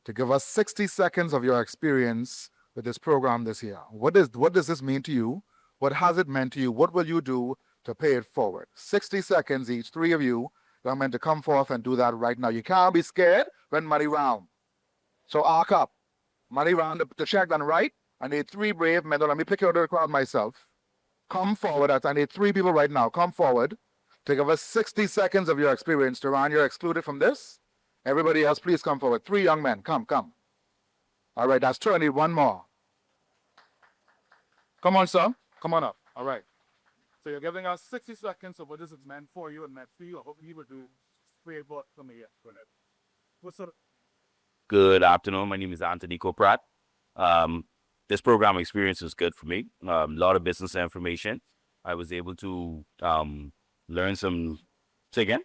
to give us 60 seconds of your experience with this program this year. What does this mean to you? What has it meant to you? What will you do to pay it forward? 60 seconds each, three of you. You're meant to come forth and do that right now. You can't be scared when money round. So arc up. Money round the check done right. I need three brave men. Let me pick out of the crowd myself. Come forward. I need three people right now. Come forward to give us 60 seconds of your experience. Duran, you're excluded from this. Everybody else, please come forward. Three young men. Come, come. All right, that's two. I need one more. Come on, sir. Come on up. All right. So you're giving us 60 seconds of what this is meant for you and meant for you. I hope you would do great work for me. Go ahead. What's up? Good afternoon. My name is Anthony Coprat. This program experience was good for me. A lot of business information. I was able to learn some, say again?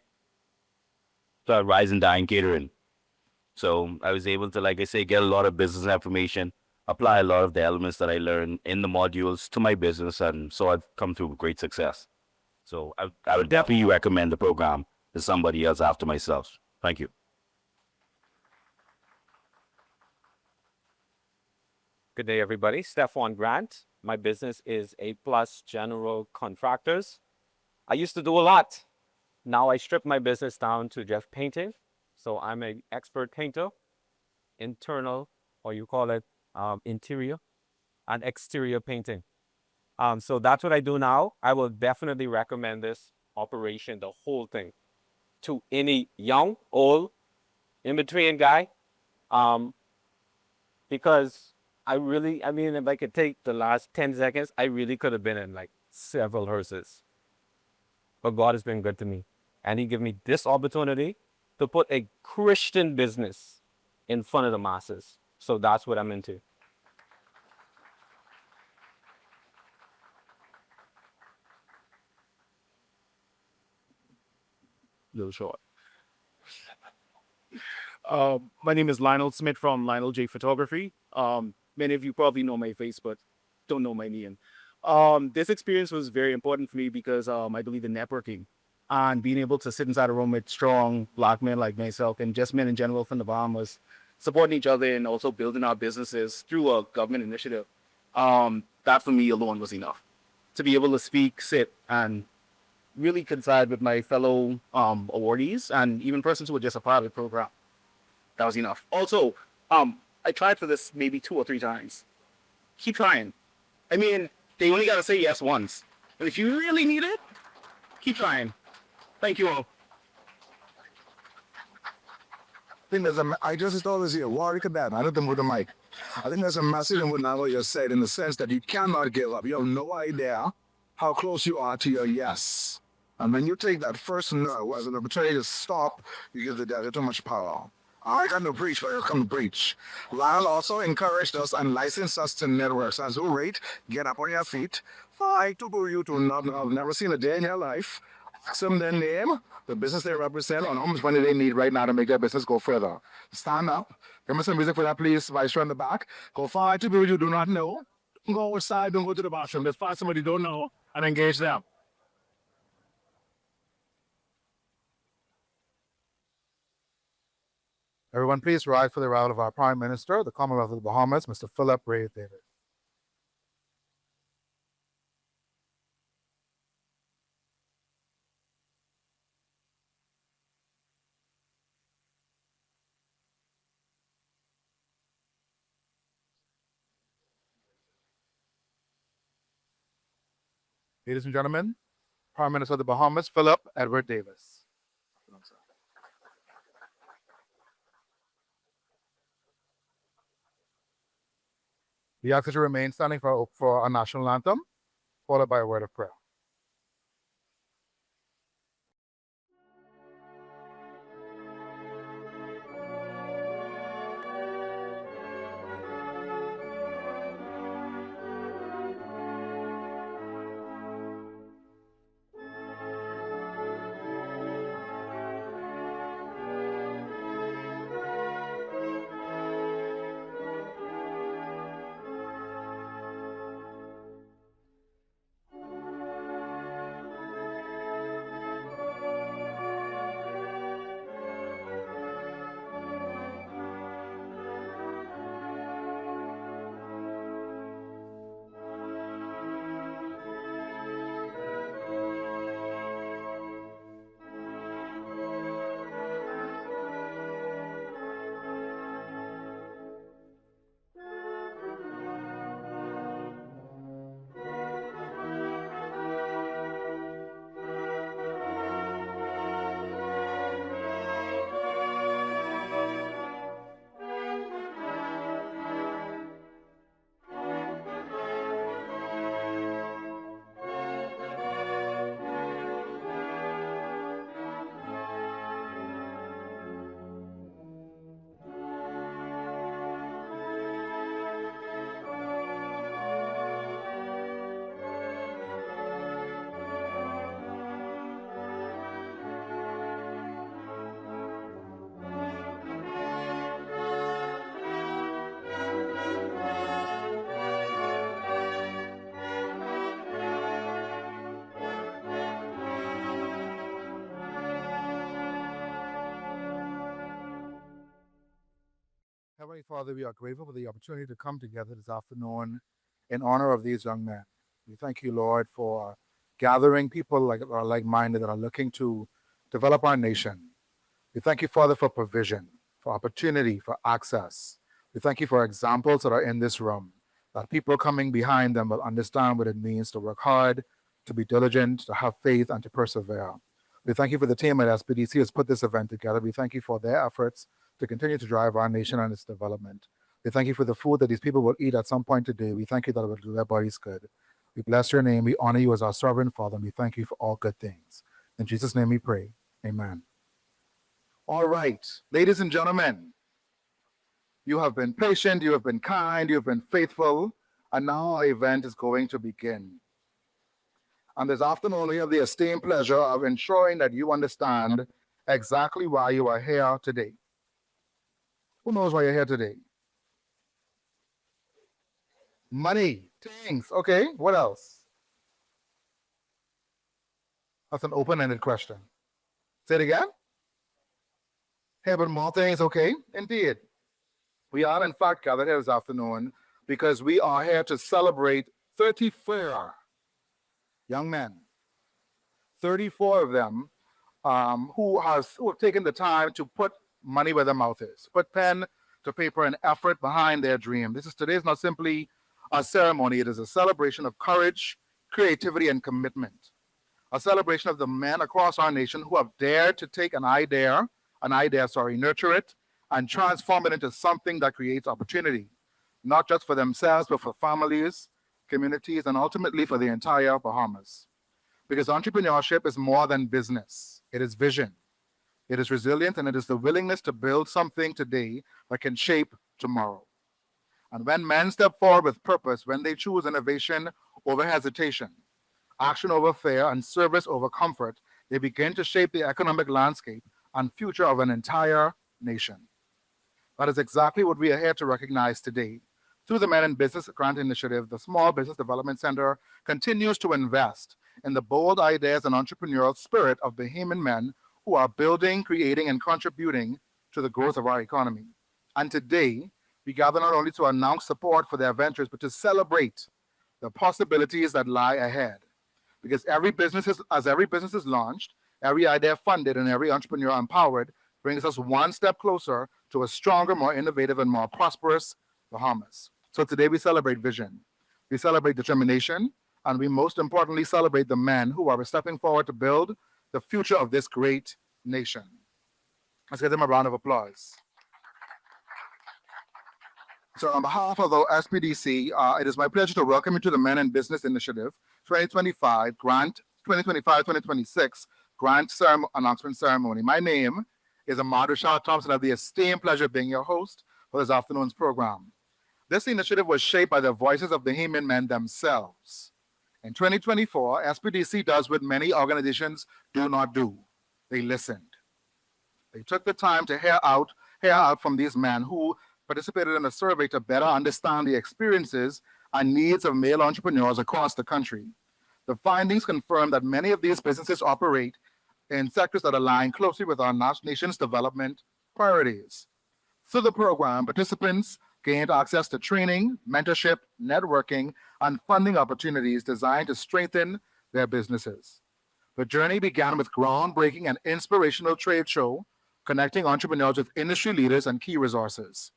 Rise and dine catering. So I was able to, like I say, get a lot of business information, apply a lot of the elements that I learned in the modules to my business, and so I've come through great success. So I would definitely recommend the program to somebody else after myself. Thank you. Good day, everybody. Stephon Grant. My business is A Plus General Contractors. I used to do a lot. Now I strip my business down to just painting. So I'm an expert painter, internal, or you call it interior and exterior painting. So that's what I do now. I will definitely recommend this operation, the whole thing, to any young, old, in between guy. Because I mean, if I could take the last 10 seconds, I really could have been in like several hearses. But God has been good to me. And He gave me this opportunity to put a Christian business in front of the masses. So that's what I'm into. Little short. My name is Lionel Smith from Lionel J Photography. Many of you probably know my face, but don't know my name. This experience was very important for me because I believe in networking and being able to sit inside a room with strong Black men like myself and just men in general from the Bahamas, supporting each other and also building our businesses through a government initiative. That for me alone was enough to be able to speak, sit, and really coincide with my fellow awardees and even persons who were just a part of the program. That was enough. Also, I tried for this maybe 2 or 3 times. Keep trying. I mean, they only got to say yes once. But if you really need it, keep trying. Thank you all. I just thought this here. Warwick that. I don't know the mic. I think there's a message in what Nalo just said in the sense that you cannot give up. You have no idea how close you are to your yes. And when you take that first no as an opportunity to stop, you give the devil too much power. I got no preach, but I come to preach. Lyle also encouraged us and licensed us to networks. As who rate, get up on your feet. Fight to go you to not have never seen a day in your life. Ask them their name, the business they represent, and how much money they need right now to make their business go further. Stand up. Give me some music for that, please. Vice in the back. Go find two people you do not know. Don't go outside. Don't go to the bathroom. Just find somebody you don't know and engage them. Everyone, please rise for the arrival of our Prime Minister, the Commonwealth of the Bahamas, Mr. Philip Ray David. Ladies and gentlemen, Prime Minister of the Bahamas, Philip Edward Davis. We ask that you remain standing for our national anthem, followed by a word of prayer. Heavenly Father, we are grateful for the opportunity to come together this afternoon in honor of these young men. We thank you, Lord, for gathering people like are like-minded that are looking to develop our nation. We thank you, Father, for provision, for opportunity, for access. We thank you for examples that are in this room, that people coming behind them will understand what it means to work hard, to be diligent, to have faith, and to persevere. We thank you for the team at SPDC who has put this event together. We thank you for their efforts to continue to drive our nation and its development. We thank you for the food that these people will eat at some point today. We thank you that it will do their bodies good. We bless your name. We honor you as our sovereign Father, and we thank you for all good things. In Jesus' name we pray. Amen. All right, ladies and gentlemen, you have been patient, you have been kind, you have been faithful, and now our event is going to begin. And this afternoon, we have the esteemed pleasure of ensuring that you understand exactly why you are here today. Who knows why you're here today? Money, things. Okay, what else? That's an open-ended question. Say it again. Hey, but more things, okay? Indeed. We are, in fact, gathered here this afternoon because we are here to celebrate 34 young men, 34 of them who have taken the time to put money where their mouth is, put pen to paper and effort behind their dream. Today is not simply a ceremony, it is a celebration of courage, creativity, and commitment. A celebration of the men across our nation who have dared to take an idea, nurture it, and transform it into something that creates opportunity, not just for themselves, but for families, communities, and ultimately for the entire Bahamas. Because entrepreneurship is more than business. It is vision, it is resilience, and it is the willingness to build something today that can shape tomorrow. And when men step forward with purpose, when they choose innovation over hesitation, action over fear, and service over comfort, they begin to shape the economic landscape and future of an entire nation. That is exactly what we are here to recognize today. Through the Men in Business Grant Initiative, the Small Business Development Center continues to invest in the bold ideas and entrepreneurial spirit of Bahamian men who are building, creating, and contributing to the growth of our economy. And today, we gather not only to announce support for their ventures, but to celebrate the possibilities that lie ahead. Because as every business is launched, every idea funded, and every entrepreneur empowered brings us one step closer to a stronger, more innovative, and more prosperous Bahamas. So today we celebrate vision, we celebrate determination, and we most importantly celebrate the men who are stepping forward to build the future of this great nation. Let's give them a round of applause. So on behalf of the SPDC, it is my pleasure to welcome you to the Men in Business Initiative 2025-2026 Grant Announcement Ceremony. My name is Ahmad Rashad Thompson. I have the esteemed pleasure of being your host for this afternoon's program. This initiative was shaped by the voices of the Bahamian men themselves. In 2024, SPDC does what many organizations do not do. They listened. They took the time to hear out from these men who participated in a survey to better understand the experiences and needs of male entrepreneurs across the country. The findings confirm that many of these businesses operate in sectors that align closely with our nation's development priorities. Through the program, participants gained access to training, mentorship, networking, and funding opportunities designed to strengthen their businesses. The journey began with groundbreaking and inspirational trade show, connecting entrepreneurs with industry leaders and key resources.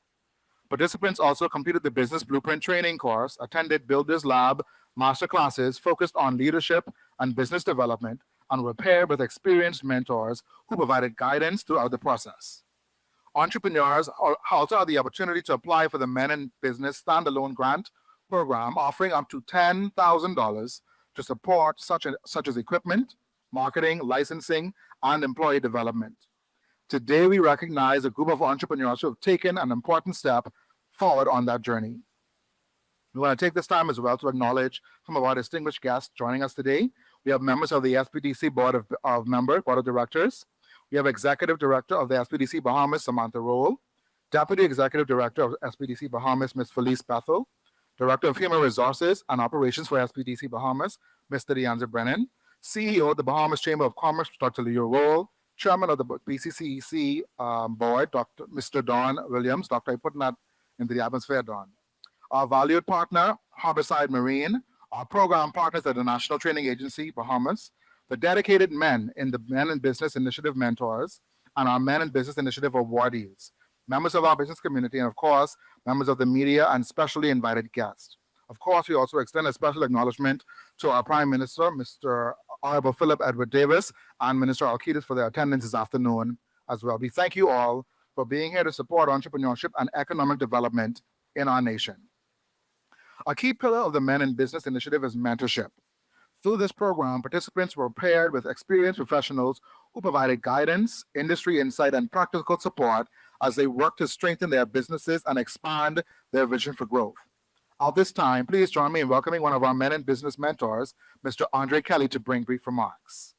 Participants also completed the Business Blueprint training course, attended Builders Lab masterclasses focused on leadership and business development, and were paired with experienced mentors who provided guidance throughout the process. Entrepreneurs also had the opportunity to apply for the Men in Business Standalone Grant Program, offering up to $10,000 to support such as equipment, marketing, licensing, and employee development. Today, we recognize a group of entrepreneurs who have taken an important step forward on that journey. We want to take this time as well to acknowledge some of our distinguished guests joining us today. We have members of the SPDC Board of Directors. We have Executive Director of the SPDC Bahamas, Samantha Roll, Deputy Executive Director of SPDC Bahamas, Ms. Felice Bethel, Director of Human Resources and Operations for SPDC Bahamas, Mr. Deanza Brennan, CEO of the Bahamas Chamber of Commerce, Dr. Leo Roll, Chairman of the BCCEC board, Mr. Don Williams. Dr. I put that into the atmosphere, Don. Our valued partner, Harborside Marine, our program partners at the National Training Agency, Bahamas, the dedicated men in the Men in Business Initiative mentors, and our Men in Business Initiative awardees, members of our business community, and of course, members of the media and specially invited guests. Of course, we also extend a special acknowledgement to our Prime Minister, Mr. Honorable Philip Edward Davis, and Minister Alcides for their attendance this afternoon as well. We thank you all for being here to support entrepreneurship and economic development in our nation. A key pillar of the Men in Business Initiative is mentorship. Through this program, participants were paired with experienced professionals who provided guidance, industry insight, and practical support as they work to strengthen their businesses and expand their vision for growth. At this time, please join me in welcoming one of our Men in Business mentors, Mr. Andre Kelly, to bring brief remarks.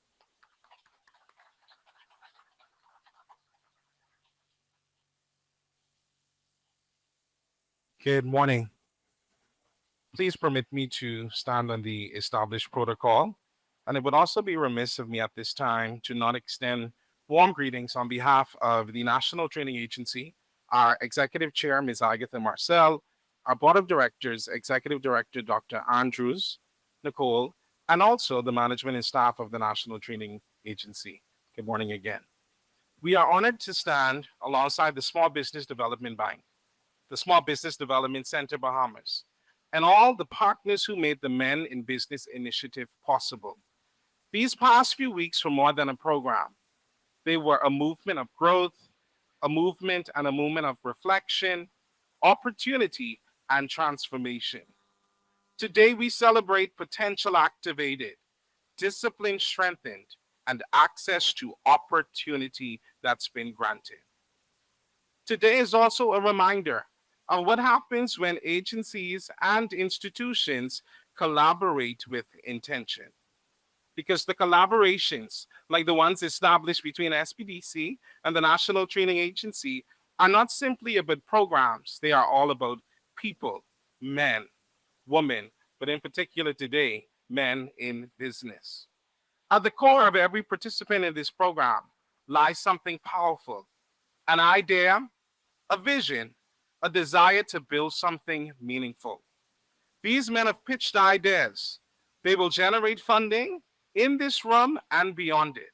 Good morning. Please permit me to stand on the established protocol, and it would also be remiss of me at this time to not extend warm greetings on behalf of the National Training Agency, our Executive Chair, Ms. Agatha Marcel, our Board of Directors, Executive Director Dr. Andrews, Nicole, and also the management and staff of the National Training Agency. Good morning again. We are honored to stand alongside the Small Business Development Bank, the Small Business Development Center Bahamas, and all the partners who made the Men in Business Initiative possible. These past few weeks were more than a program. They were a movement of growth, a movement and a moment of reflection, opportunity, and transformation. Today, we celebrate potential activated, discipline strengthened, and access to opportunity that's been granted. Today is also a reminder of what happens when agencies and institutions collaborate with intention. Because the collaborations, like the ones established between SPDC and the National Training Agency, are not simply about programs, they are all about people, men, women, but in particular today, men in business. At the core of every participant in this program lies something powerful, an idea, a vision, a desire to build something meaningful. These men have pitched ideas. They will generate funding in this room and beyond it.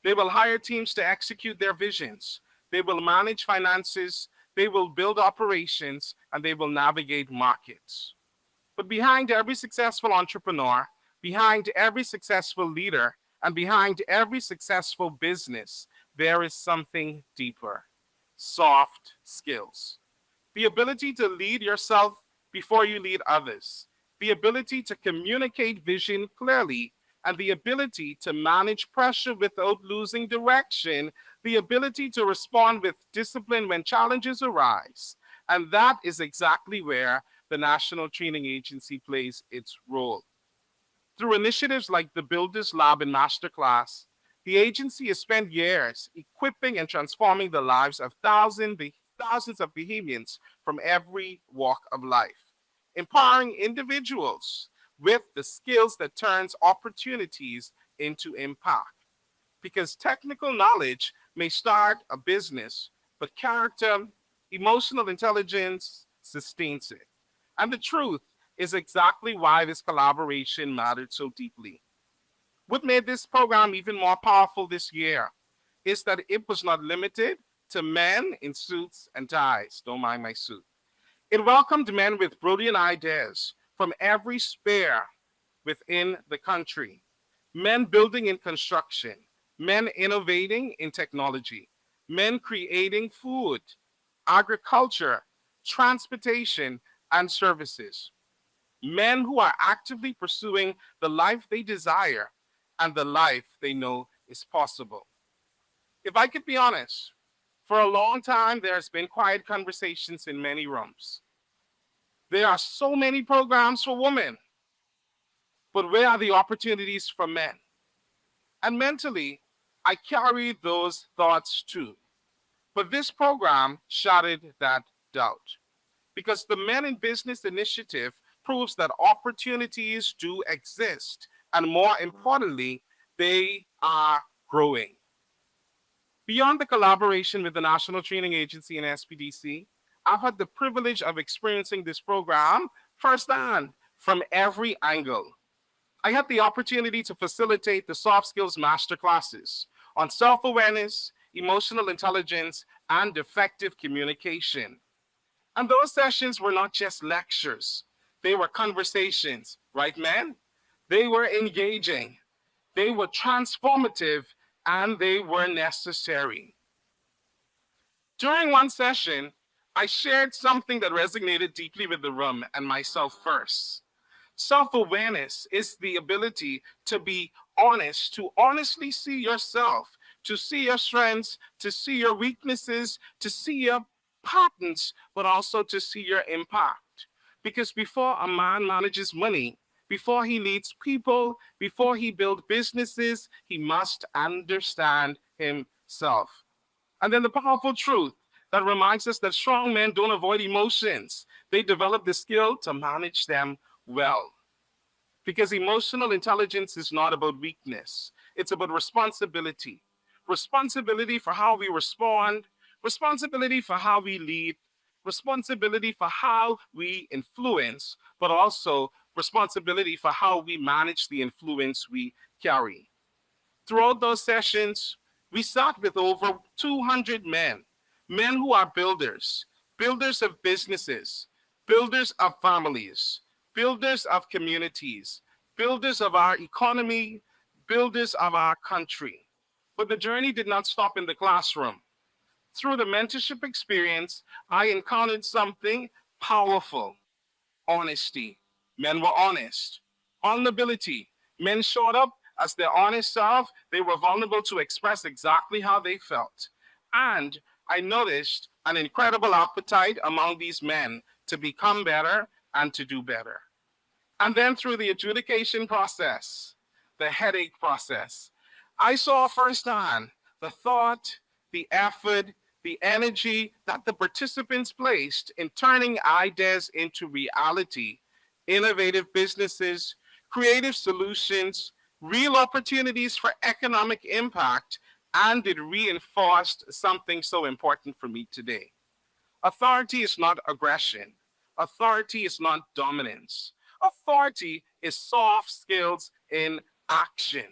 They will hire teams to execute their visions. They will manage finances. They will build operations, and they will navigate markets. But behind every successful entrepreneur, behind every successful leader, and behind every successful business, there is something deeper: soft skills. The ability to lead yourself before you lead others, the ability to communicate vision clearly, and the ability to manage pressure without losing direction, the ability to respond with discipline when challenges arise. And that is exactly where the National Training Agency plays its role. Through initiatives like the Builders Lab and Masterclass, the agency has spent years equipping and transforming the lives of thousands of Bahamians from every walk of life, empowering individuals with the skills that turns opportunities into impact. Because technical knowledge may start a business, but character, emotional intelligence sustains it. And the truth is exactly why this collaboration mattered so deeply. What made this program even more powerful this year is that it was not limited to men in suits and ties. Don't mind my suit. It welcomed men with brilliant ideas from every sphere within the country. Men building in construction, men innovating in technology, men creating food, agriculture, transportation, and services. Men who are actively pursuing the life they desire and the life they know is possible. If I could be honest, for a long time, there's been quiet conversations in many rooms. There are so many programs for women, but where are the opportunities for men? And mentally, I carry those thoughts too. But this program shattered that doubt because the Men in Business Initiative proves that opportunities do exist. And more importantly, they are growing. Beyond the collaboration with the National Training Agency and SPDC, I've had the privilege of experiencing this program firsthand from every angle. I had the opportunity to facilitate the soft skills masterclasses on self awareness, emotional intelligence, and effective communication. And those sessions were not just lectures, they were conversations, right, man? They were engaging, they were transformative, and they were necessary. During one session, I shared something that resonated deeply with the room and myself first. Self awareness is the ability to be honest, to honestly see yourself, to see your strengths, to see your weaknesses, to see your patterns, but also to see your impact. Because before a man manages money, before he leads people, before he builds businesses, he must understand himself. And then the powerful truth that reminds us that strong men don't avoid emotions, they develop the skill to manage them well. Because emotional intelligence is not about weakness, it's about responsibility. Responsibility for how we respond, responsibility for how we lead, responsibility for how we influence, but also responsibility for how we manage the influence we carry. Throughout those sessions, we sat with over 200 men, men who are builders, builders of businesses, builders of families, builders of communities, builders of our economy, builders of our country. But the journey did not stop in the classroom. Through the mentorship experience, I encountered something powerful: honesty. Men were honest. Vulnerability. Men showed up as their honest self. They were vulnerable to express exactly how they felt. And I noticed an incredible appetite among these men to become better and to do better. And then through the adjudication process, the headache process, I saw firsthand the thought, the effort, the energy that the participants placed in turning ideas into reality, innovative businesses, creative solutions, real opportunities for economic impact, and it reinforced something so important for me today. Authority is not aggression. Authority is not dominance. Authority is soft skills in action.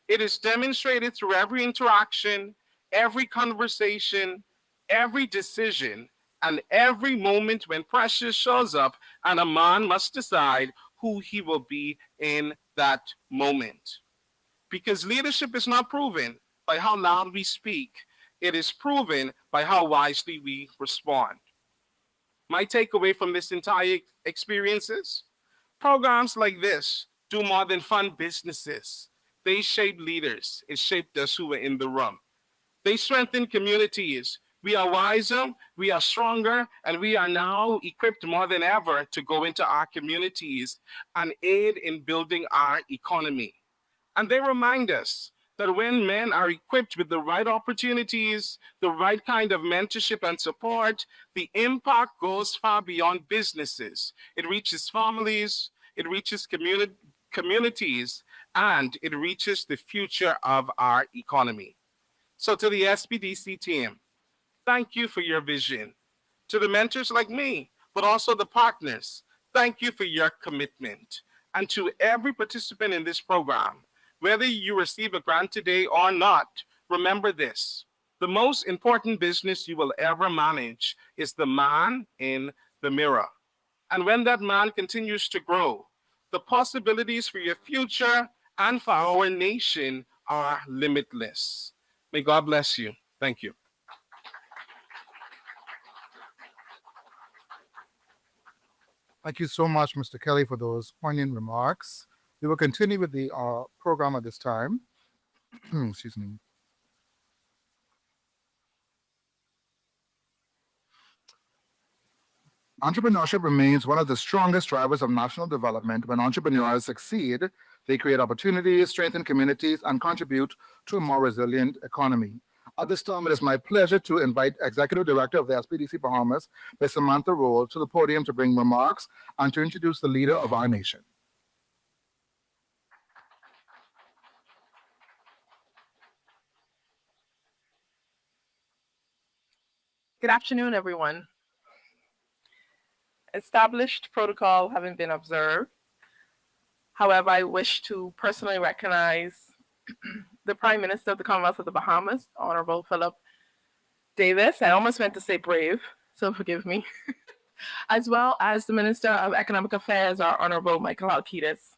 It is demonstrated through every interaction, every conversation, every decision, and every moment when pressure shows up and a man must decide who he will be in that moment. Because leadership is not proven by how loud we speak, it is proven by how wisely we respond. My takeaway from this entire experience is programs like this do more than fund businesses. They shape leaders. It shaped us who were in the room. They strengthen communities. We are wiser, we are stronger, and we are now equipped more than ever to go into our communities and aid in building our economy. And they remind us that when men are equipped with the right opportunities, the right kind of mentorship and support, the impact goes far beyond businesses. It reaches families, it reaches communities, and it reaches the future of our economy. So, to the SPDC team, thank you for your vision. To the mentors like me, but also the partners, thank you for your commitment. And to every participant in this program, whether you receive a grant today or not, remember this: the most important business you will ever manage is the man in the mirror. And when that man continues to grow, the possibilities for your future and for our nation are limitless. May God bless you. Thank you. Thank you so much, Mr. Kelly, for those poignant remarks. We will continue with the program at this time. Excuse me. Entrepreneurship remains one of the strongest drivers of national development. When entrepreneurs succeed, they create opportunities, strengthen communities, and contribute to a more resilient economy. At this time, it is my pleasure to invite Executive Director of the SPDC Bahamas, Ms. Samantha Roll, to the podium to bring remarks and to introduce the leader of our nation. Good afternoon, everyone. Established protocol having been observed. However, I wish to personally recognize the Prime Minister of the Commonwealth of the Bahamas, Honorable Philip Davis. I almost meant to say brave, so forgive me. As well as the Minister of Economic Affairs, our Honorable Michael Alkitis.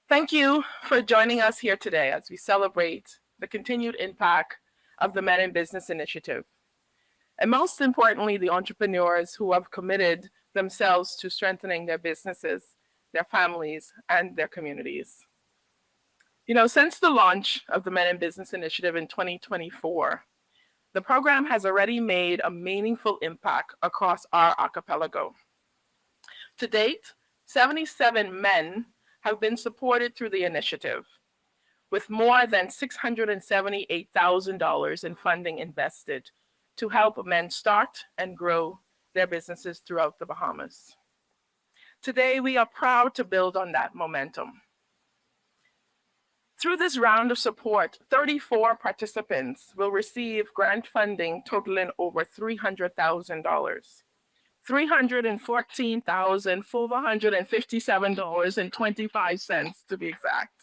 Thank you for joining us here today as we celebrate the continued impact of the Men in Business Initiative. And most importantly, the entrepreneurs who have committed themselves to strengthening their businesses, their families, and their communities. You know, since the launch of the Men in Business Initiative in 2024, the program has already made a meaningful impact across our archipelago. To date, 77 men have been supported through the initiative, with more than $678,000 in funding invested to help men start and grow their businesses throughout the Bahamas. Today, we are proud to build on that momentum. Through this round of support, 34 participants will receive grant funding totaling over $300,000. $314,457.25 to be exact,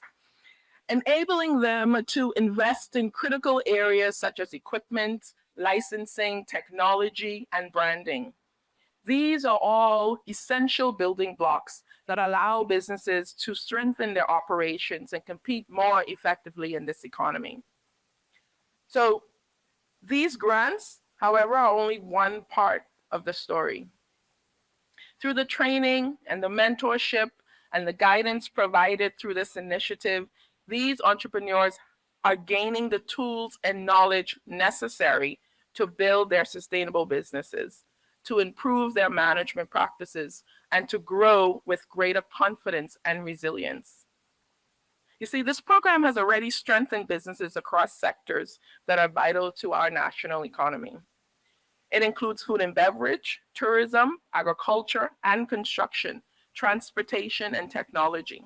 enabling them to invest in critical areas such as equipment, licensing, technology, and branding. These are all essential building blocks that allow businesses to strengthen their operations and compete more effectively in this economy. So these grants, however, are only one part of the story. Through the training and the mentorship and the guidance provided through this initiative, these entrepreneurs are gaining the tools and knowledge necessary to build their sustainable businesses, to improve their management practices, and to grow with greater confidence and resilience. You see, this program has already strengthened businesses across sectors that are vital to our national economy. It includes food and beverage, tourism, agriculture, and construction, transportation, and technology.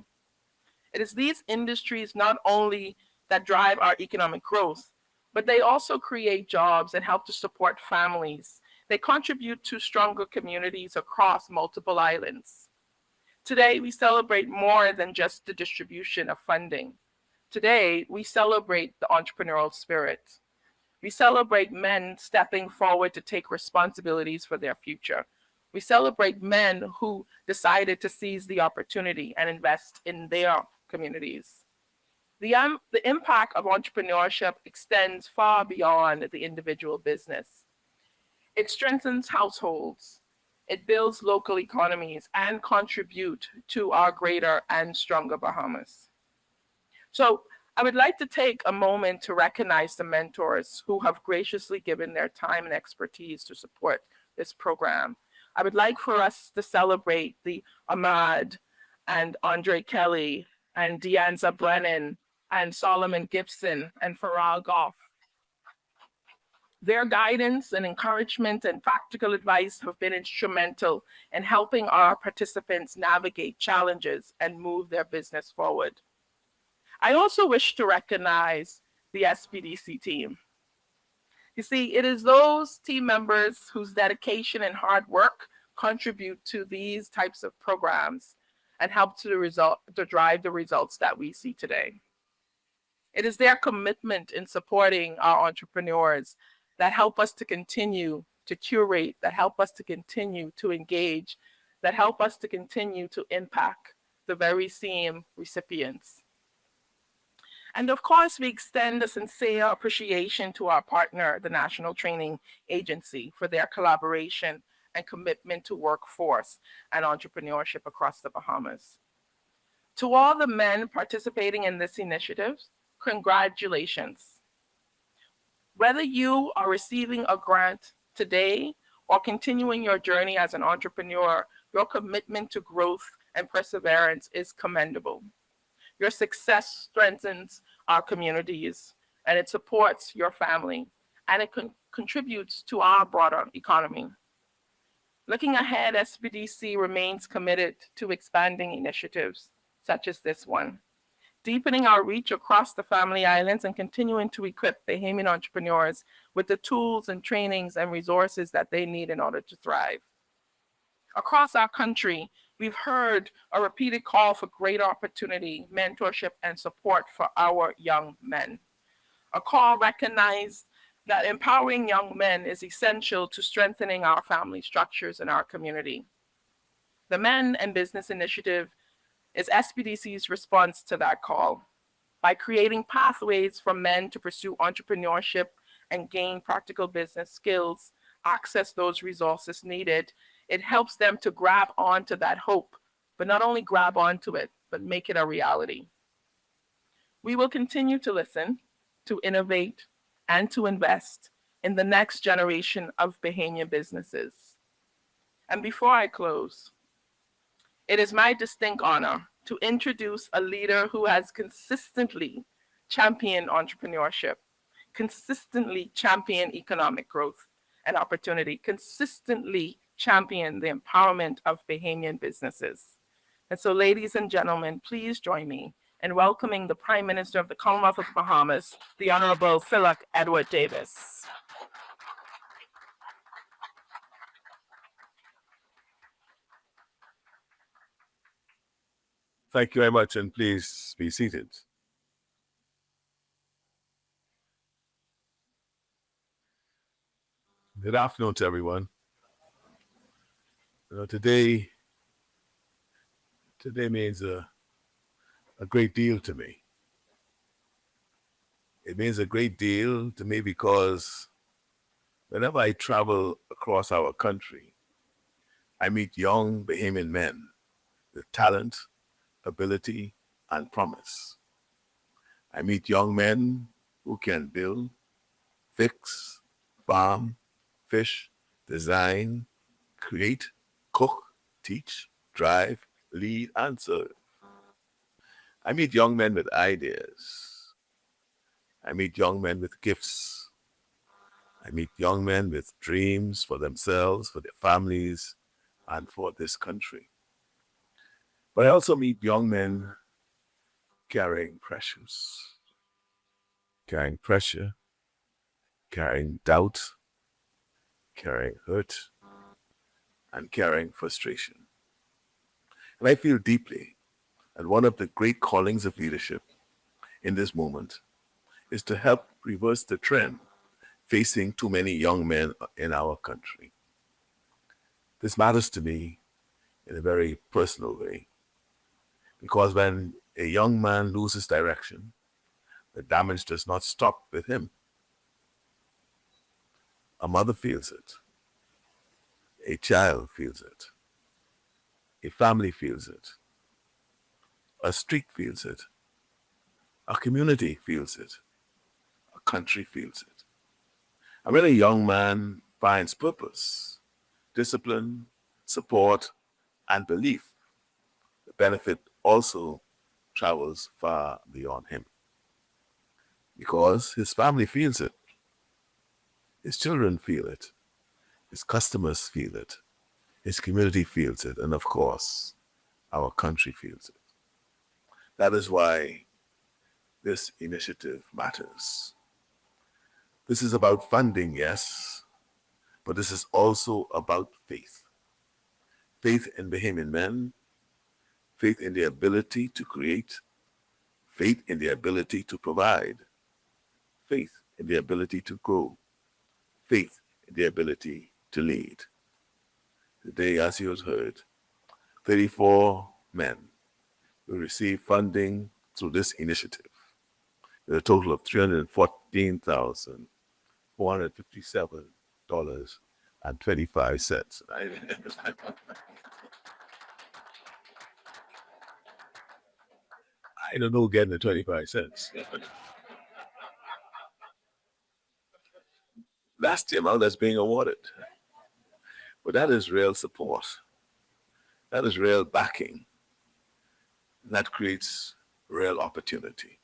It is these industries not only that drive our economic growth, but they also create jobs and help to support families. They contribute to stronger communities across multiple islands. Today, we celebrate more than just the distribution of funding. Today, we celebrate the entrepreneurial spirit. We celebrate men stepping forward to take responsibilities for their future. We celebrate men who decided to seize the opportunity and invest in their communities. The impact of entrepreneurship extends far beyond the individual business. It strengthens households, it builds local economies, and contributes to our greater and stronger Bahamas. So I would like to take a moment to recognize the mentors who have graciously given their time and expertise to support this program. I would like for us to celebrate the Ahmad and Andre Kelly and Deanza Brennan and Solomon Gibson and Farrell Goff. Their guidance and encouragement and practical advice have been instrumental in helping our participants navigate challenges and move their business forward. I also wish to recognize the SPDC team. You see, it is those team members whose dedication and hard work contribute to these types of programs and help to drive the results that we see today. It is their commitment in supporting our entrepreneurs that help us to continue to curate, that help us to continue to engage, that help us to continue to impact the very same recipients. And of course, we extend a sincere appreciation to our partner, the National Training Agency, for their collaboration and commitment to workforce and entrepreneurship across the Bahamas. To all the men participating in this initiative, congratulations. Whether you are receiving a grant today or continuing your journey as an entrepreneur, your commitment to growth and perseverance is commendable. Your success strengthens our communities, and it supports your family, and it contributes to our broader economy. Looking ahead, SPDC remains committed to expanding initiatives such as this one. deepening our reach across the Family Islands and continuing to equip Bahamian entrepreneurs with the tools and trainings and resources that they need in order to thrive. Across our country, we've heard a repeated call for greater opportunity, mentorship, and support for our young men. A call recognized that empowering young men is essential to strengthening our family structures in our community. The Men and Business Initiative is SBDC's response to that call. By creating pathways for men to pursue entrepreneurship and gain practical business skills, access those resources needed, it helps them to grab onto that hope, but not only grab onto it, but make it a reality. We will continue to listen, to innovate, and to invest in the next generation of Bahamian businesses. And before I close, it is my distinct honor to introduce a leader who has consistently championed entrepreneurship, consistently championed economic growth and opportunity, consistently championed the empowerment of Bahamian businesses. And so, ladies and gentlemen, please join me in welcoming the Prime Minister of the Commonwealth of the Bahamas, the Honorable Philip Edward Davis. Thank you very much, and please be seated. Good afternoon to everyone. Today means a great deal to me. It means a great deal to me because whenever I travel across our country, I meet young Bahamian men with talent, ability, and promise. I meet young men who can build, fix, farm, fish, design, create, cook, teach, drive, lead, and serve. I meet young men with ideas. I meet young men with gifts. I meet young men with dreams for themselves, for their families, and for this country. But I also meet young men carrying pressure, carrying doubt, carrying hurt, and carrying frustration. And I feel deeply that one of the great callings of leadership in this moment is to help reverse the trend facing too many young men in our country. This matters to me in a very personal way, because when a young man loses direction, the damage does not stop with him. A mother feels it. A child feels it. A family feels it. A street feels it. A community feels it. A country feels it. And when a young man finds purpose, discipline, support, and belief, the benefit also travels far beyond him. Because his family feels it. His children feel it. His customers feel it. His community feels it. And of course, our country feels it. That is why this initiative matters. This is about funding, yes, but this is also about faith. Faith in Bahamian men, faith in their ability to create, faith in their ability to provide, faith in their ability to grow, faith in their ability to lead. Today, as you have heard, 34 men will receive funding through this initiative, with a total of $314,457.25. I don't know getting the 25 cents. That's the amount that's being awarded. But that is real support. That is real backing. That creates real opportunity.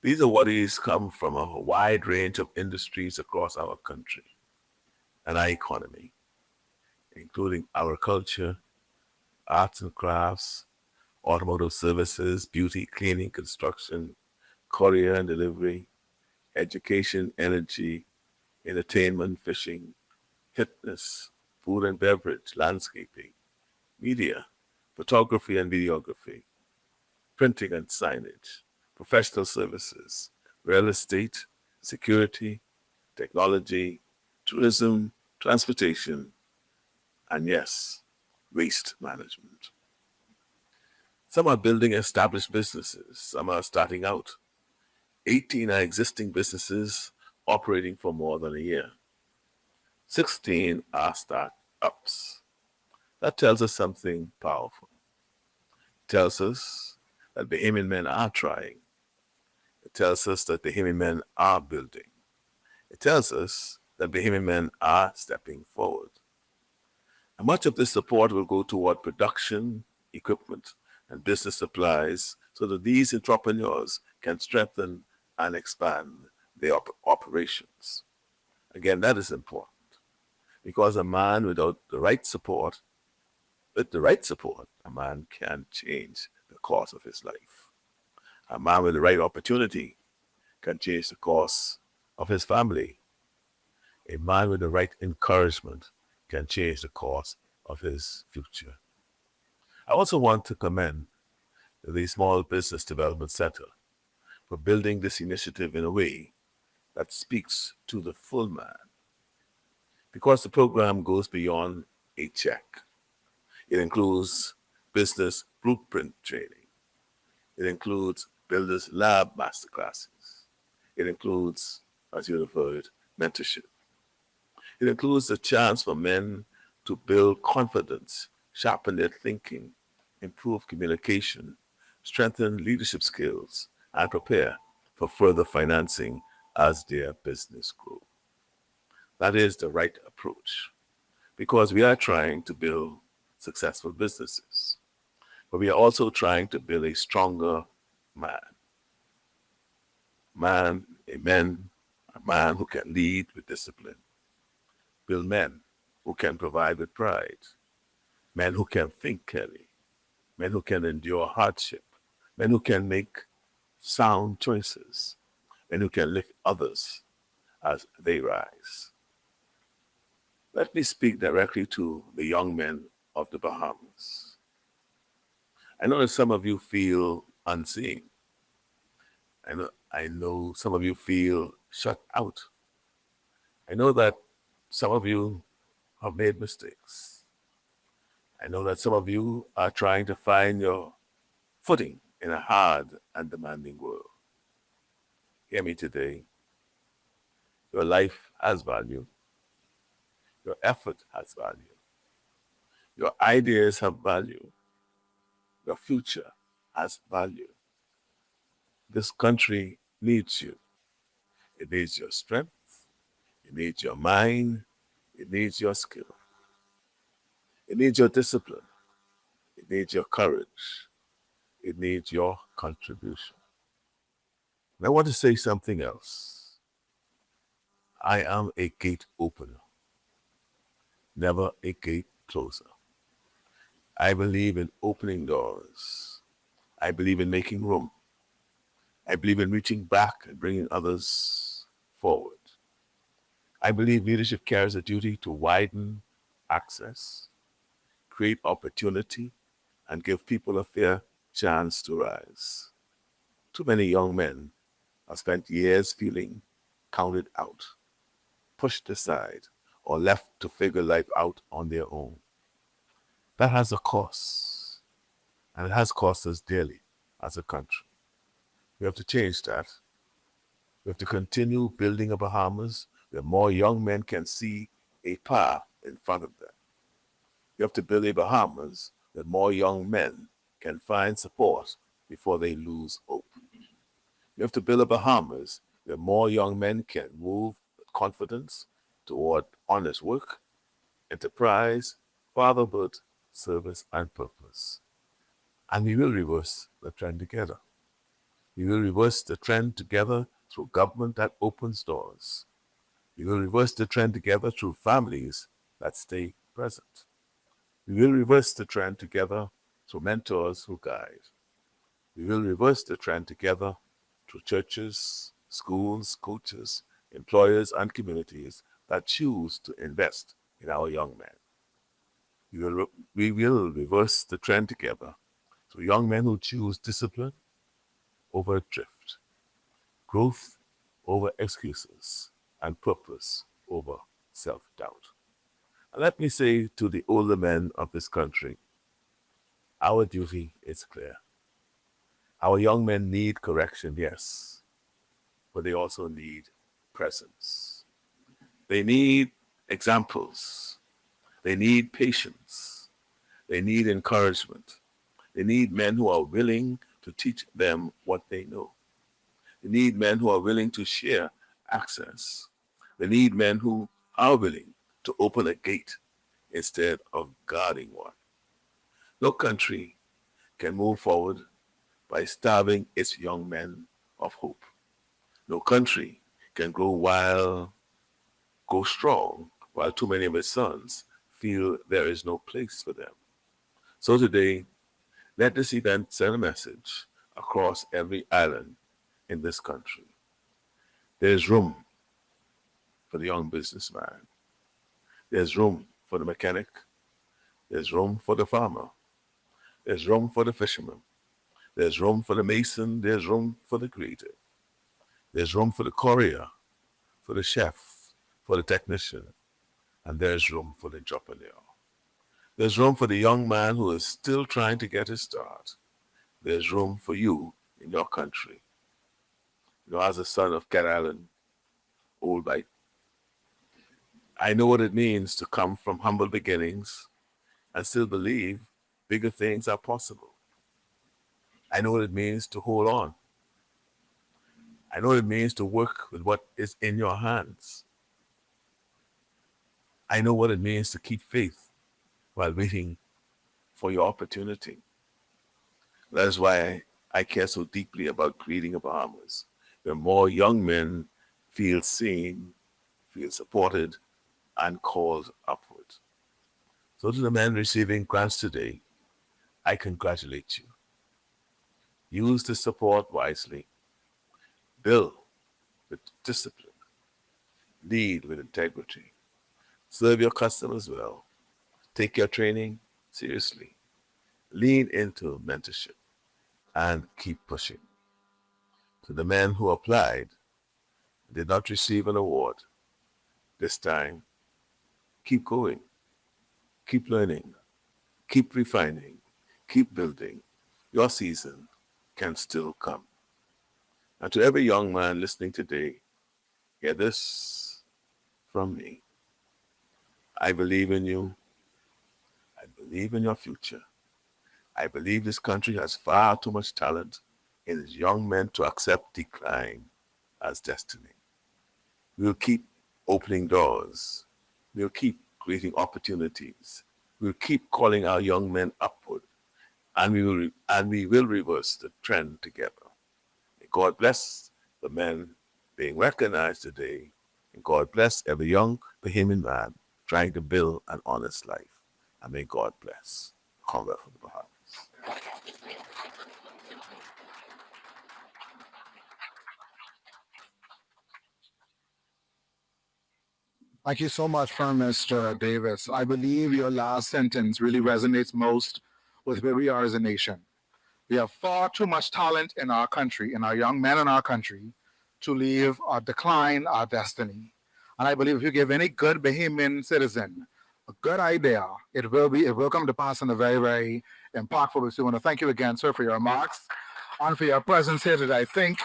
These awardees come from a wide range of industries across our country and our economy, including agriculture, arts and crafts, automotive services, beauty, cleaning, construction, courier and delivery, education, energy, entertainment, fishing, fitness, food and beverage, landscaping, media, photography and videography, printing and signage, professional services, real estate, security, technology, tourism, transportation, and yes, waste management. Some are building established businesses, some are starting out. 18 are existing businesses operating for more than a year. 16 are startups. That tells us something powerful. It tells us that Bahamian men are trying. It tells us that Bahamian men are building. It tells us that Bahamian men are stepping forward. And much of this support will go toward production, equipment, and business supplies so that these entrepreneurs can strengthen and expand their operations. Again, that is important because a man without the right support, with the right support, a man can change the course of his life. A man with the right opportunity can change the course of his family. A man with the right encouragement can change the course of his future. I also want to commend the Small Business Development Center for building this initiative in a way that speaks to the full man because the program goes beyond a check. It includes business blueprint training. It includes builders lab masterclasses. It includes, as you have heard, mentorship. It includes the chance for men to build confidence, sharpen their thinking, improve communication, strengthen leadership skills, and prepare for further financing as their business grows. That is the right approach because we are trying to build successful businesses, but we are also trying to build a stronger man. A man who can lead with discipline. Build men who can provide with pride. Men who can think clearly. Men who can endure hardship. Men who can make sound choices. Men who can lift others as they rise. Let me speak directly to the young men of the Bahamas. I know that some of you feel unseen. I know some of you feel shut out. I know that some of you have made mistakes. I know that some of you are trying to find your footing in a hard and demanding world. Hear me today. Your life has value. Your effort has value. Your ideas have value. Your future has value. This country needs you. It needs your strength. It needs your mind. It needs your skill. It needs your discipline. It needs your courage. It needs your contribution. And I want to say something else. I am a gate opener, never a gate closer. I believe in opening doors. I believe in making room. I believe in reaching back and bringing others forward. I believe leadership carries a duty to widen access, create opportunity, and give people a fair chance to rise. Too many young men have spent years feeling counted out, pushed aside, or left to figure life out on their own. That has a cost, and it has cost us dearly as a country. We have to change that. We have to continue building a Bahamas where more young men can see a path in front of them. We have to build a Bahamas that more young men can find support before they lose hope. We have to build a Bahamas where more young men can move with confidence toward honest work, enterprise, fatherhood, service, and purpose. And we will reverse the trend together. We will reverse the trend together through government that opens doors. We will reverse the trend together through families that stay present. We will reverse the trend together through mentors who guide. We will reverse the trend together through churches, schools, coaches, employers, and communities that choose to invest in our young men. We will reverse the trend together through young men who choose discipline over drift, growth over excuses, and purpose over self-doubt. And let me say to the older men of this country, our duty is clear. Our young men need correction, yes, but they also need presence. They need examples. They need patience. They need encouragement. They need men who are willing to teach them what they know. They need men who are willing to share access. They need men who are willing to open a gate instead of guarding one. No country can move forward by starving its young men of hope. No country can grow strong, while too many of its sons feel there is no place for them. So today, let this event send a message across every island in this country. There's room for the young businessman. There's room for the mechanic. There's room for the farmer. There's room for the fisherman. There's room for the mason. There's room for the creator. There's room for the courier, for the chef, for the technician, and there's room for the entrepreneur. There's room for the young man who is still trying to get his start. There's room for you in your country. As a son of Cat Island, Old Bite, I know what it means to come from humble beginnings and still believe bigger things are possible. I know what it means to hold on. I know what it means to work with what is in your hands. I know what it means to keep faith while waiting for your opportunity. That is why I care so deeply about creating a Bahamas, where more young men feel seen, feel supported, and called upward. So to the men receiving grants today, I congratulate you. Use the support wisely. Build with discipline. Lead with integrity. Serve your customers well. Take your training seriously. Lean into mentorship and keep pushing. To the men who applied, did not receive an award this time, keep going, keep learning, keep refining, keep building. Your season can still come. And to every young man listening today, hear this from me. I believe in you. I believe in your future. I believe this country has far too much talent in its young men to accept decline as destiny. We'll keep opening doors. We'll keep creating opportunities. We'll keep calling our young men upward. And we will reverse the trend together. May God bless the men being recognized today. And God bless every young Bahamian man trying to build an honest life. And may God bless Commonwealth of the Bahamas. Thank you so much, Mr. Davis. I believe your last sentence really resonates most with where we are as a nation. We have far too much talent in our country, in our young men in our country, to leave or decline our destiny. And I believe if you give any good Bahamian citizen a good idea, it will come to pass in a very, very impactful way. So I want to thank you again, sir, for your remarks and for your presence here today. I think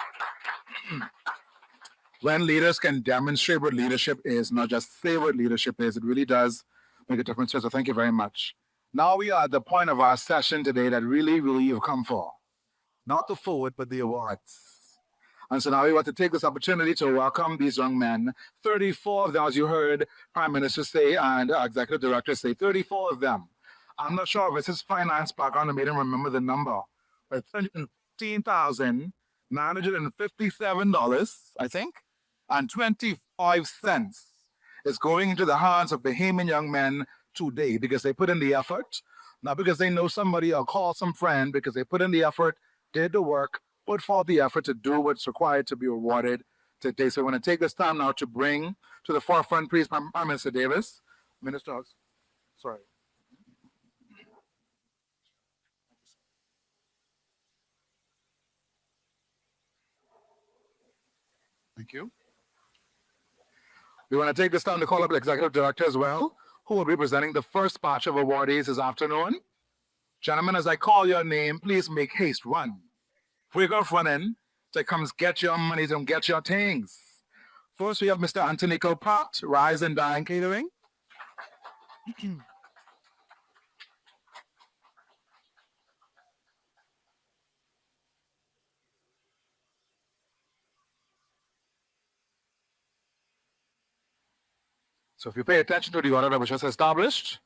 when leaders can demonstrate what leadership is, not just say what leadership is, it really does make a difference. So thank you very much. Now we are at the point of our session today that really you've come for. Not the forward, but the awards. And so now we want to take this opportunity to welcome these young men. 34 of them, as you heard Prime Minister say and Executive Director say, 34 of them. I'm not sure if it's his finance background that made him remember the number, but $13,957, I think, and 25 cents is going into the hands of Bahamian young men today because they put in the effort, not because they know somebody or call some friend, because they put in the effort, did the work, put forth the effort to do what's required to be awarded today. So we're going to take this time now to bring to the forefront, please, Prime Minister Davis. Minister Huggs. Sorry. Thank you. We want to take this time to call up the executive director as well, who will be presenting the first batch of awardees this afternoon. Gentlemen, as I call your name, please make haste. Run. We're off running. So comes get your monies and get your things. First, we have Mr. Anthony Cohort, Rise and Dine Catering. So if you pay attention to the order that was just established,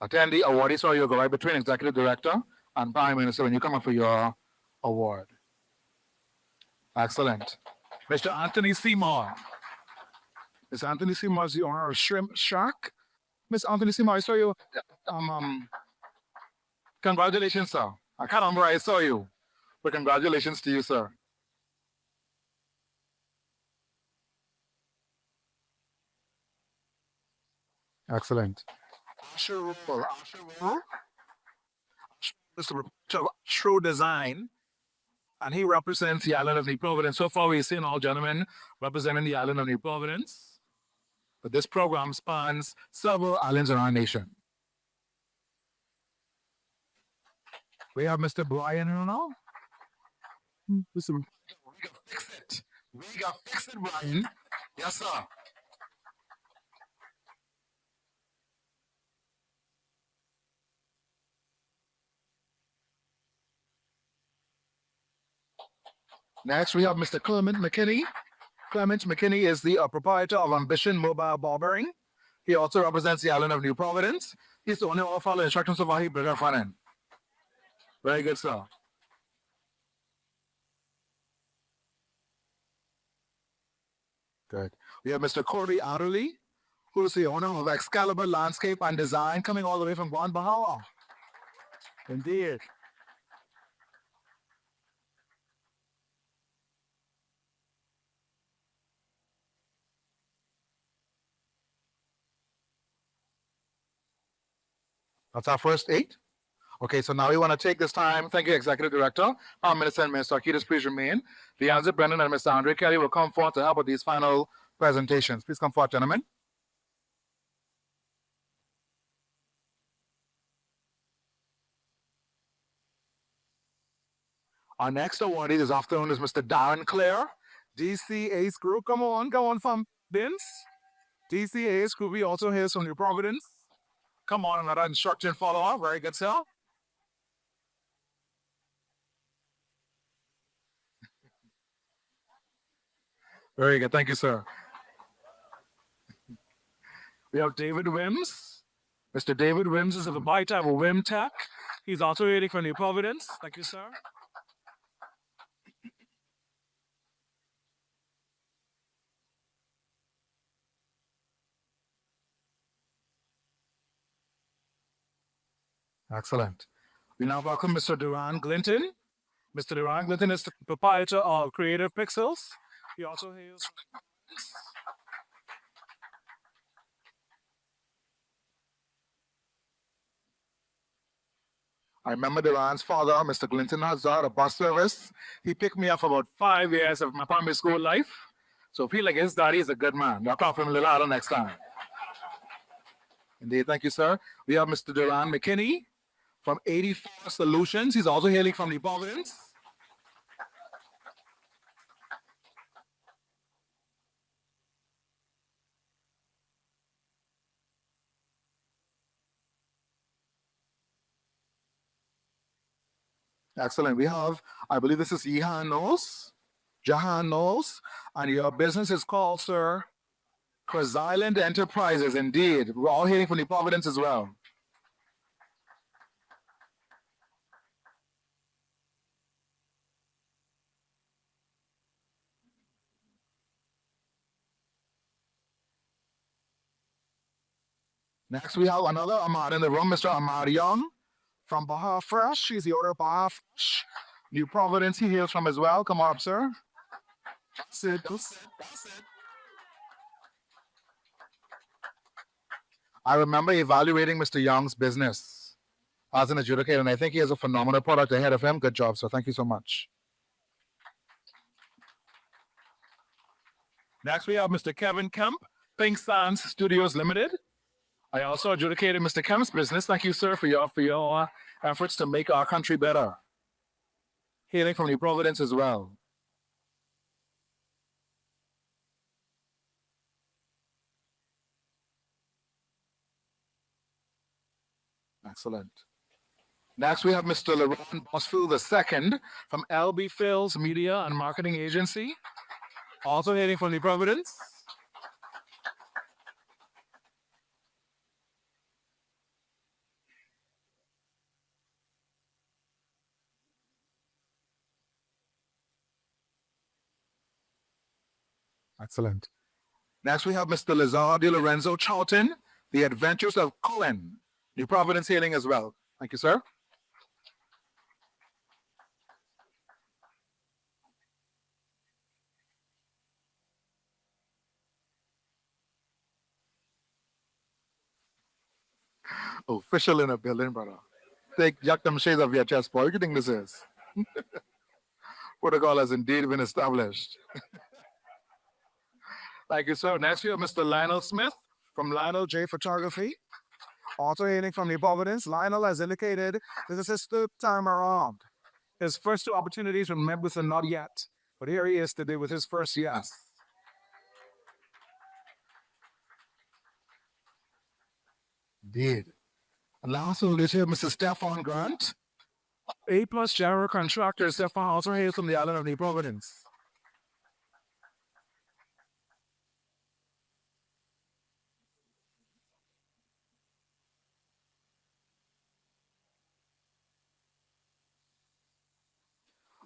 attend the awardee, so you'll go right between executive director and prime minister when you come up for your award. Excellent. Mr. Anthony Seymour. Mr. Anthony Seymour is the owner of Shrimp Shack. Mr. Anthony Seymour, I saw you. Congratulations, sir. I can't remember I saw you, but congratulations to you, sir. Excellent. Asher Rule. Mr. True Design, and he represents the island of New Providence. So far, we've seen all gentlemen representing the island of New Providence, but this program spans several islands in our nation. We have Mr. Brian now. Mr. We got fix it. We got fix it, Brian. Yes, sir. Next, we have Mr. Clement McKinney. Clement McKinney is the proprietor of Ambition Mobile Barbering. He also represents the island of New Providence. He's the only one who followed instructions of our Brother front end. Very good, sir. Good. We have Mr. Corey Adderley, who is the owner of Excalibur Landscape and Design, coming all the way from Guan Bahama. Indeed. That's our first 8. Okay, so now we want to take this time. Thank you, Executive Director. Our Minister and Minister Arquidis, please remain. Leanza Brennan and Mr. Andre Kelly will come forward to help with these final presentations. Please come forward, gentlemen. Our next awardee this afternoon is Mr. Darren Clare, DCA Group. Come on, from Vince. DCA Group, we also hear from New Providence. Come on, another instruction follower. Very good, sir. Very good. Thank you, sir. We have David Wims. Mr. David Wims is of the by type of Wim Tech. He's also waiting for New Providence. Thank you, sir. Excellent. We now welcome Mr. Duran Glinton. Mr. Duran Glinton is the proprietor of Creative Pixels. He also hails from I remember Duran's father, Mr. Glinton Hazard, a bus service. He picked me up for about 5 years of my primary school life. So I feel like his daddy is a good man. I'll call him a little harder next time. Indeed, thank you, sir. We have Mr. Duran McKinney from 84 Solutions. He's also hailing from New Providence. Excellent. We have, I believe this is Jahan Knowles, and your business is called, sir, Chris Island Enterprises. Indeed. We're all hailing from New Providence as well. Next, we have another Ahmad in the room, Mr. Ahmad Young from Baja Fresh. He's the owner of Baja Fresh, New Providence. He hails from as well. Come on up, sir. That's it. That's it. That's it. I remember evaluating Mr. Young's business as an adjudicator, and I think he has a phenomenal product ahead of him. Good job, sir. Thank you so much. Next, we have Mr. Kevin Kemp, Pink Sands Studios Limited. I also adjudicated Mr. Kemp's business. Thank you, sir, for your efforts to make our country better. Hailing from New Providence as well. Excellent. Next, we have Mr. Laurent Bosfield II from LB Phil's Media and Marketing Agency, also hailing from New Providence. Excellent. Next, we have Mr. Lazar De Lorenzo Charlton, The Adventures of Cohen, New Providence hailing as well. Thank you, sir. Official in a building, brother. Take jack them shades of your chest, boy. What do you think this is? Protocol has indeed been established. Thank you, sir. Next, we have Mr. Lionel Smith from Lionel J Photography, also hailing from New Providence. Lionel has indicated this is his third time around. His first two opportunities were met with a not yet, but here he is today with his first yes. Indeed. And last one is here, Mr. Stefan Grant, A+ General Contractor. Stefan also hails from the island of New Providence.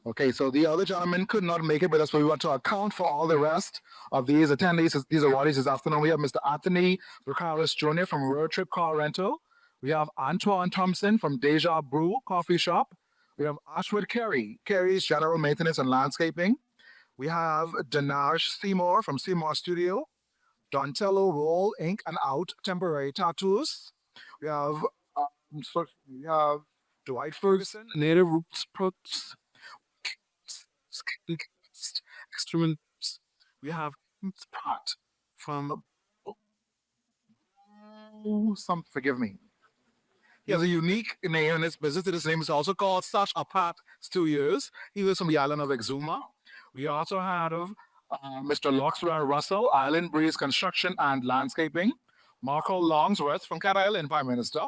Okay, so the other gentleman could not make it, but that's why we want to account for all the rest of these attendees, these awardees this afternoon. We have Mr. Anthony Bucaris Jr. from Road Trip Car Rental. We have Antoine Thompson from Deja Brew Coffee Shop. We have Ashwood Carey's General Maintenance and Landscaping. We have Danaj Seymour from Seymour Studio. Dontello Roll Ink and Out Temporary Tattoos. We have Dwight Ferguson, Native Roots Products. Instruments. We have Pratt from forgive me. He has a unique name in his business. His name is also called Such a Pat Studios. He was from the island of Exuma. We also have Mr. Loxwell Russell, Island Breeze Construction and Landscaping. Marco Longsworth from Cat Island, Prime Minister.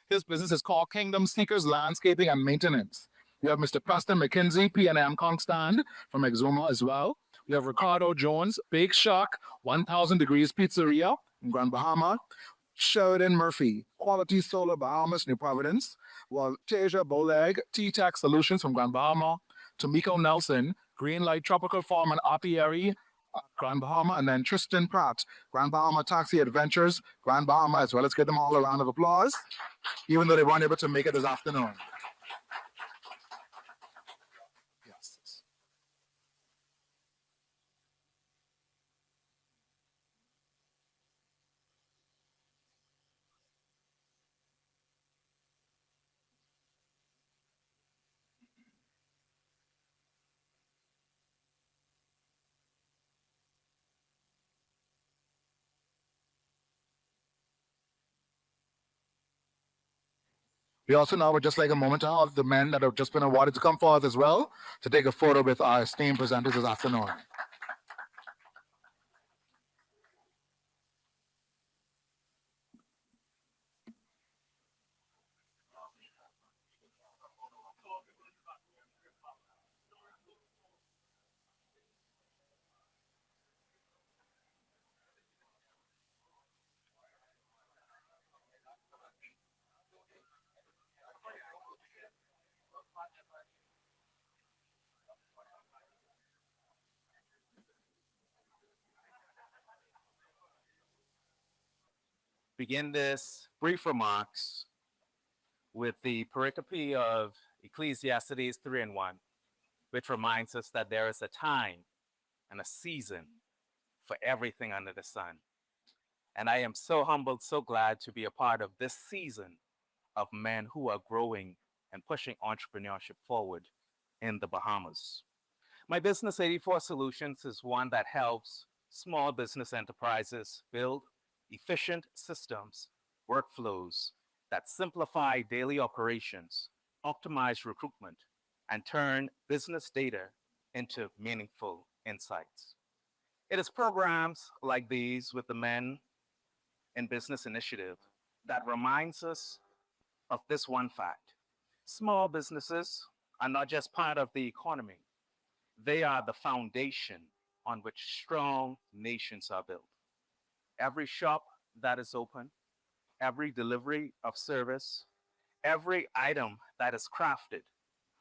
His business is called Kingdom Seekers Landscaping and Maintenance. We have Mr. Preston McKinsey, P&M Kongstand from Exuma as well. We have Ricardo Jones, Bake Shack, 1000 Degrees Pizzeria in Grand Bahama. Sheridan Murphy, Quality Solar Bahamas, New Providence. Well, Teja Boleg, T-Tech Solutions from Grand Bahama. Tomiko Nelson, Green Light Tropical Farm and Apiary, Grand Bahama. And then Tristan Pratt, Grand Bahama Taxi Adventures, Grand Bahama as well. Let's give them all a round of applause, even though they weren't able to make it this afternoon. Yes. We also now would just like a moment to have the men that have just been awarded to come forward as well to take a photo with our esteemed presenters this afternoon. begin this brief remarks with the pericope of Ecclesiastes 3:1, which reminds us that there is a time and a season for everything under the sun. And I am so humbled, so glad to be a part of this season of men who are growing and pushing entrepreneurship forward in the Bahamas. My business 84 Solutions is one that helps small business enterprises build efficient systems, workflows that simplify daily operations, optimize recruitment, and turn business data into meaningful insights. It is programs like these with the Men in Business Initiative that reminds us of this one fact. Small businesses are not just part of the economy, they are the foundation on which strong nations are built. Every shop that is open, every delivery of service, every item that is crafted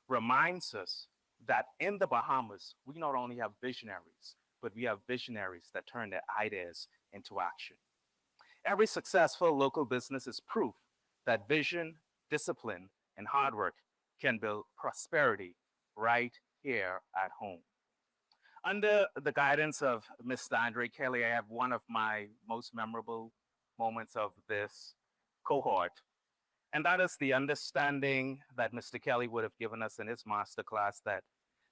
reminds us that in the Bahamas, we not only have visionaries, but we have visionaries that turn their ideas into action. Every successful local business is proof that vision, discipline, and hard work can build prosperity right here at home. Under the guidance of Mr. Andre Kelly, I have one of my most memorable moments of this cohort, and that is the understanding that Mr. Kelly would have given us in his masterclass that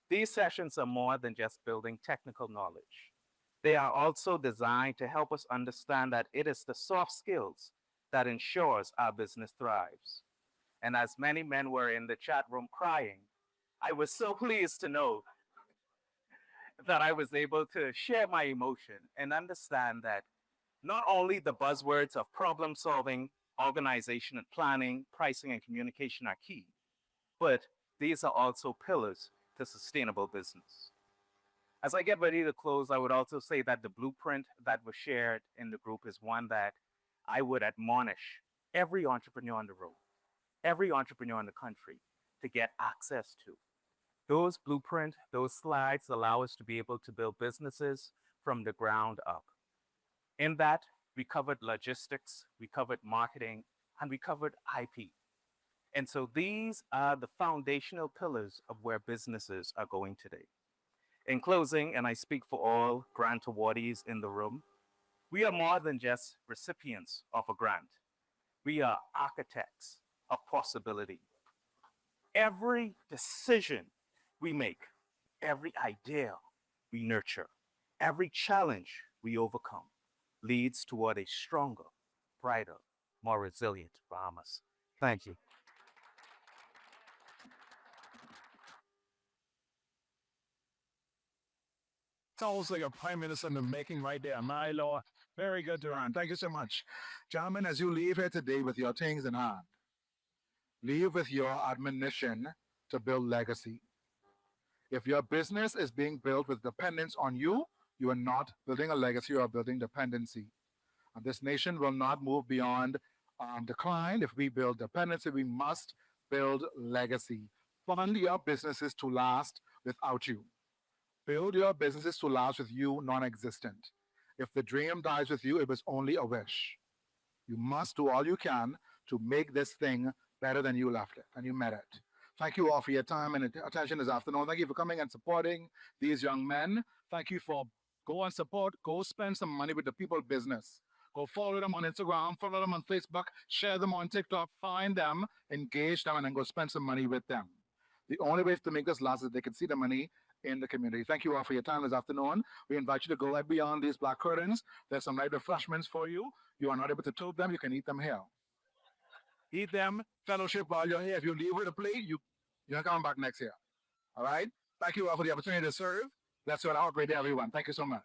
these sessions are more than just building technical knowledge. They are also designed to help us understand that it is the soft skills that ensures our business thrives. And as many men were in the chat room crying, I was so pleased to know that I was able to share my emotion and understand that not only the buzzwords of problem solving, organization and planning, pricing and communication are key, but these are also pillars to sustainable business. As I get ready to close, I would also say that the blueprint that was shared in the group is one that I would admonish every entrepreneur on the road, every entrepreneur in the country to get access to. Those blueprint, those slides allow us to be able to build businesses from the ground up. In that, we covered logistics, we covered marketing, and we covered IP. And so these are the foundational pillars of where businesses are going today. In closing, and I speak for all grant awardees in the room, we are more than just recipients of a grant. We are architects of possibility. Every decision we make, every idea we nurture, every challenge we overcome leads toward a stronger, brighter, more resilient Bahamas. Thank you. Sounds like a prime minister in the making right there. My Lord. Very good, Duran. Thank you so much. Gentlemen, as you leave here today with your things in hand, leave with your admonition to build legacy. If your business is being built with dependence on you, you are not building a legacy, you are building dependency. And this nation will not move beyond decline if we build dependency. We must build legacy. Fund your businesses to last without you. Build your businesses to last with you non-existent. If the dream dies with you, it was only a wish. You must do all you can to make this thing better than you left it, and you met it. Thank you all for your time and attention this afternoon. Thank you for coming and supporting these young men. Thank you for go and support, go spend some money with the people business. Go follow them on Instagram, follow them on Facebook, share them on TikTok, find them, engage them, and then go spend some money with them. The only way to make this last is they can see the money in the community. Thank you all for your time this afternoon. We invite you to go right beyond these black curtains. There's some light refreshments for you. You are not able to tote them, you can eat them here. Eat them, fellowship while you're here. If you leave with a plate, you're coming back next year. All right? Thank you all for the opportunity to serve. Let's go out right there, everyone. Thank you so much.